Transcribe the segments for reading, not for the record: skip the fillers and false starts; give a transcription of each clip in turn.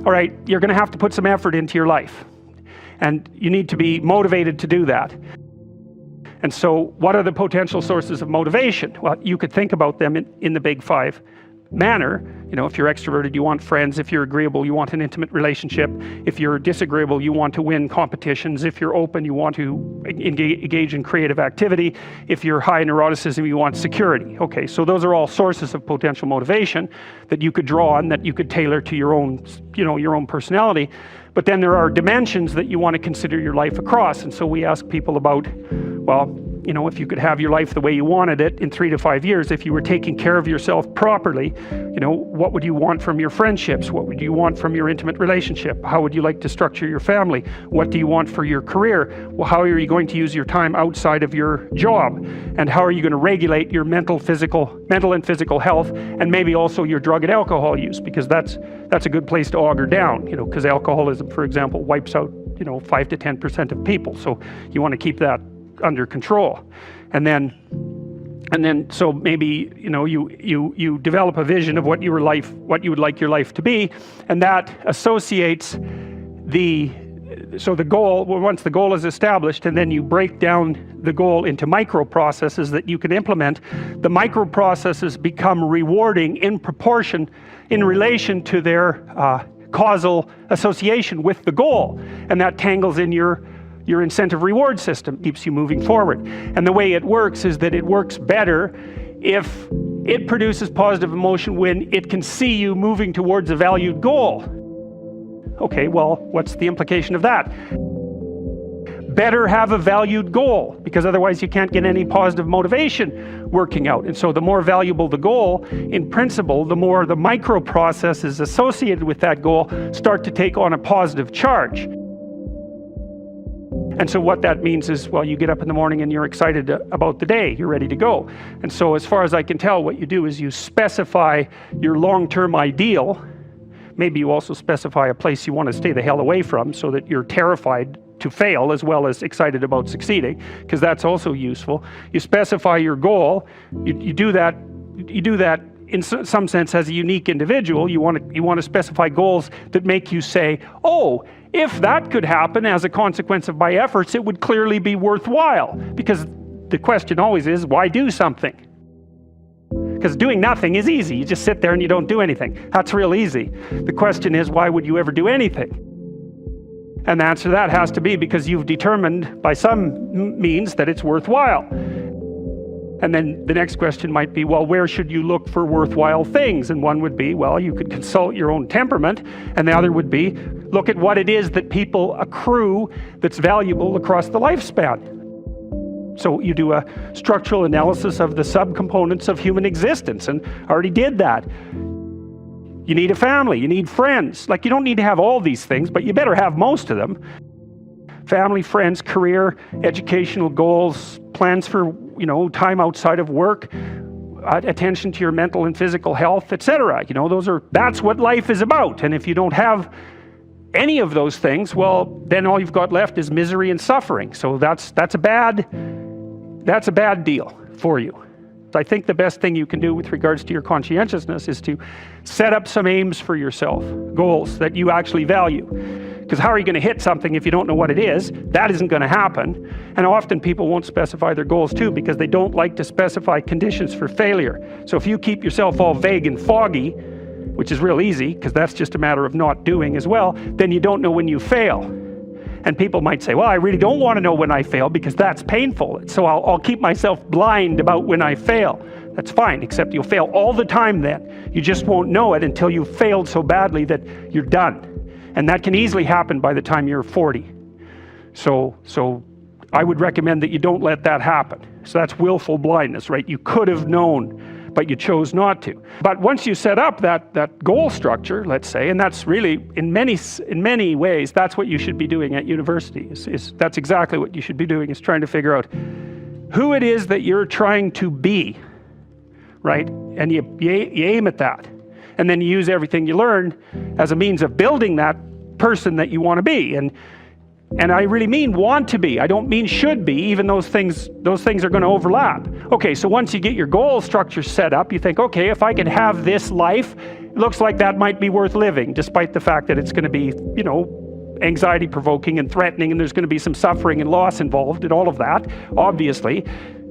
all right, you're going to have to put some effort into your life. And you need to be motivated to do that. And so what are the potential sources of motivation? Well, you could think about them in the big five manner. You know, if you're extroverted, you want friends. If you're agreeable, you want an intimate relationship. If you're disagreeable, you want to win competitions. If you're open, you want to engage in creative activity. If you're high neuroticism, you want security. Okay, so those are all sources of potential motivation that you could draw on, that you could tailor to your own, you know, your own personality. But then there are dimensions that you want to consider your life across. And so we ask people about, well, you know, if you could have your life the way you wanted it in 3 to 5 years, if you were taking care of yourself properly, you know, what would you want from your friendships? What would you want from your intimate relationship? How would you like to structure your family? What do you want for your career? Well, how are you going to use your time outside of your job? And how are you going to regulate your mental and physical health, and maybe also your drug and alcohol use? Because that's a good place to auger down, you know, because alcoholism, for example, wipes out, you know, 5 to 10% of people. So you want to keep that under control. And then so maybe, you know, you develop a vision of what you would like your life to be, and that associates the goal. Well, once the goal is established, and then you break down the goal into micro processes that you can implement, the micro processes become rewarding in proportion, in relation to their causal association with the goal, and that tangles in your incentive reward system, keeps you moving forward. And the way it works is that it works better if it produces positive emotion when it can see you moving towards a valued goal. Okay, well, what's the implication of that? Better have a valued goal, because otherwise you can't get any positive motivation working out. And so the more valuable the goal, in principle, the more the micro processes associated with that goal start to take on a positive charge. And so what that means is, well, you get up in the morning and you're excited about the day, you're ready to go. And so as far as I can tell, what you do is you specify your long-term ideal. Maybe you also specify a place you want to stay the hell away from, so that you're terrified to fail as well as excited about succeeding, because that's also useful. You specify your goal. You do that in some sense as a unique individual. You want to specify goals that make you say, oh, if that could happen as a consequence of my efforts, it would clearly be worthwhile. Because the question always is, why do something? Because doing nothing is easy. You just sit there and you don't do anything. That's real easy. The question is, why would you ever do anything? And the answer to that has to be because you've determined by some means that it's worthwhile. And then the next question might be, well, where should you look for worthwhile things? And one would be, well, you could consult your own temperament. And the other would be, look at what it is that people accrue that's valuable across the lifespan. So you do a structural analysis of the subcomponents of human existence, and I already did that. You need a family, you need friends. Like, you don't need to have all these things, but you better have most of them. Family, friends, career, educational goals, plans for, you know, time outside of work, attention to your mental and physical health, etc. You know, that's what life is about. And if you don't have any of those things, well, then all you've got left is misery and suffering. So that's a bad deal for you. I think the best thing you can do with regards to your conscientiousness is to set up some aims for yourself, goals that you actually value. Because how are you going to hit something if you don't know what it is? That isn't going to happen. And often people won't specify their goals too, because they don't like to specify conditions for failure. So if you keep yourself all vague and foggy, which is real easy, because that's just a matter of not doing as well, then you don't know when you fail. And people might say, well, I really don't want to know when I fail because that's painful. So I'll keep myself blind about when I fail. That's fine, except you'll fail all the time then. You just won't know it until you've failed so badly that you're done. And that can easily happen by the time you're 40. So I would recommend that you don't let that happen. So that's willful blindness, right? You could have known, but you chose not to. But once you set up that goal structure, let's say, and that's really, in many ways, that's what you should be doing at university. That's exactly what you should be doing, is trying to figure out who it is that you're trying to be, right? And you aim at that. And then you use everything you learn as a means of building that person that you want to be. And I really mean want to be. I don't mean should be, even those things are going to overlap. Okay, so once you get your goal structure set up, you think, okay, if I could have this life looks like that might be worth living, despite the fact that it's going to be, you know, anxiety provoking and threatening, and there's going to be some suffering and loss involved and all of that. Obviously,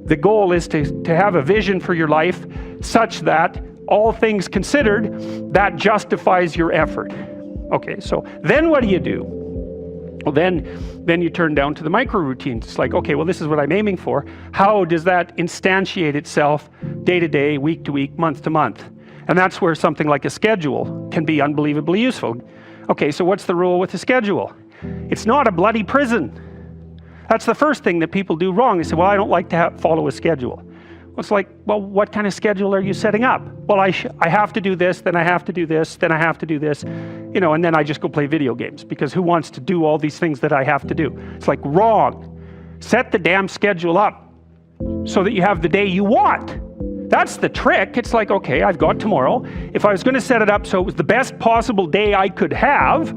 the goal is to have a vision for your life such that, all things considered, that justifies your effort. Okay, so then what do? Well, then you turn down to the micro routines. It's like, okay, well, this is what I'm aiming for. How does that instantiate itself day to day, week to week, month to month? And that's where something like a schedule can be unbelievably useful. Okay, so what's the rule with the schedule? It's not a bloody prison. That's the first thing that people do wrong. They say, well, I don't like to follow a schedule. Well, it's like, well, what kind of schedule are you setting up? Well, I have to do this, then I have to do this, then I have to do this, you know, and then I just go play video games, because who wants to do all these things that I have to do? It's like, wrong. Set the damn schedule up so that you have the day you want. That's the trick. It's like, okay, I've got tomorrow. If I was going to set it up so it was the best possible day I could have,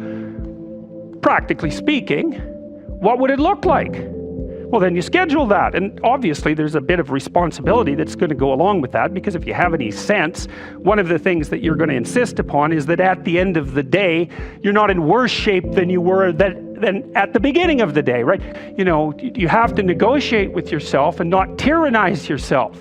practically speaking, what would it look like? Well, then you schedule that. And obviously there's a bit of responsibility that's going to go along with that, because if you have any sense, one of the things that you're going to insist upon is that at the end of the day, you're not in worse shape than you were than at the beginning of the day, right? You know, you have to negotiate with yourself and not tyrannize yourself.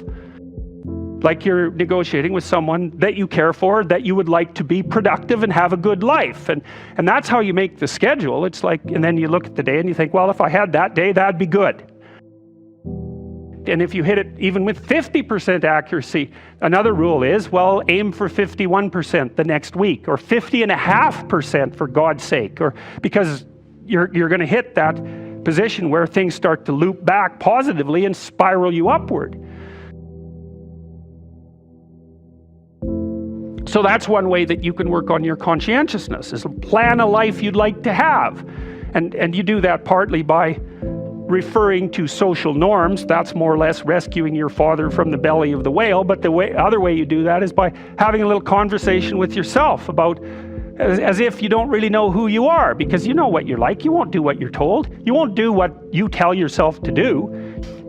Like you're negotiating with someone that you care for, that you would like to be productive and have a good life. And that's how you make the schedule. It's like, and then you look at the day and you think, well, if I had that day, that'd be good. And if you hit it even with 50% accuracy, another rule is, well, aim for 51% the next week, or 50.5% for God's sake, or because you're going to hit that position where things start to loop back positively and spiral you upward. So that's one way that you can work on your conscientiousness, is plan a life you'd like to have. And you do that partly by referring to social norms. That's more or less rescuing your father from the belly of the whale. But the other way you do that is by having a little conversation with yourself about, as if you don't really know who you are, because you know what you're like. You won't do what you're told. You won't do what you tell yourself to do.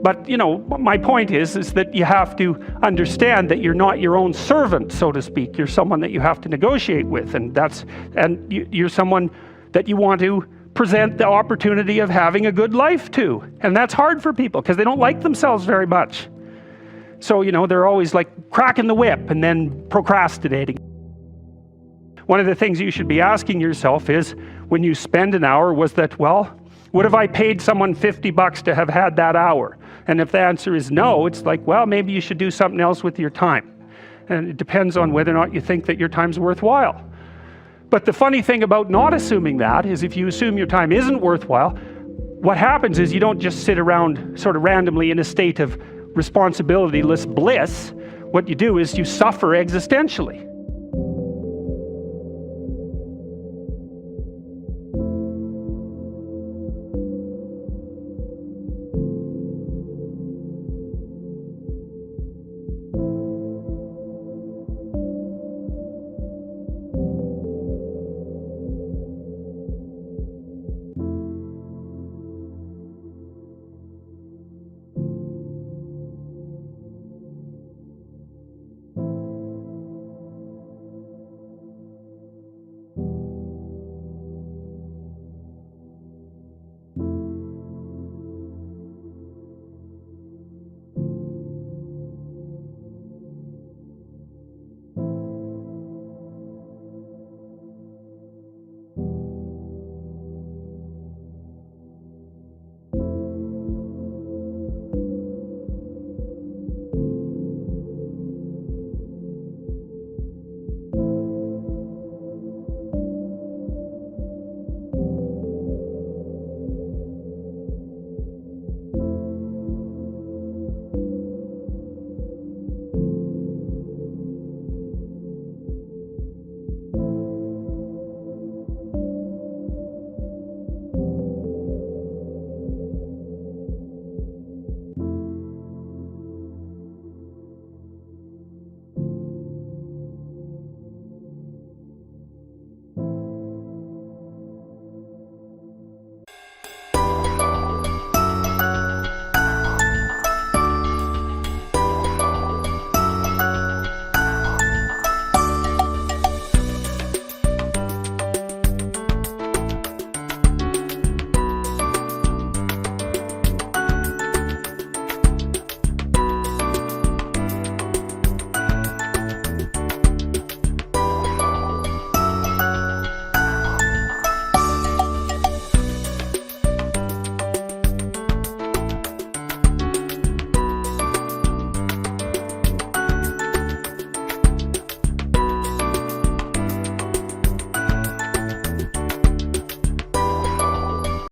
But, you know, my point is that you have to understand that you're not your own servant, so to speak. You're someone that you have to negotiate with, and you're someone that you want to present the opportunity of having a good life to. And that's hard for people, because they don't like themselves very much. So, you know, they're always like cracking the whip and then procrastinating. One of the things you should be asking yourself is, when you spend an hour, was that, well, would have I paid someone $50 to have had that hour? And if the answer is no, it's like, well, maybe you should do something else with your time. And it depends on whether or not you think that your time's worthwhile. But the funny thing about not assuming that is, if you assume your time isn't worthwhile, what happens is you don't just sit around sort of randomly in a state of responsibilityless bliss. What you do is you suffer existentially.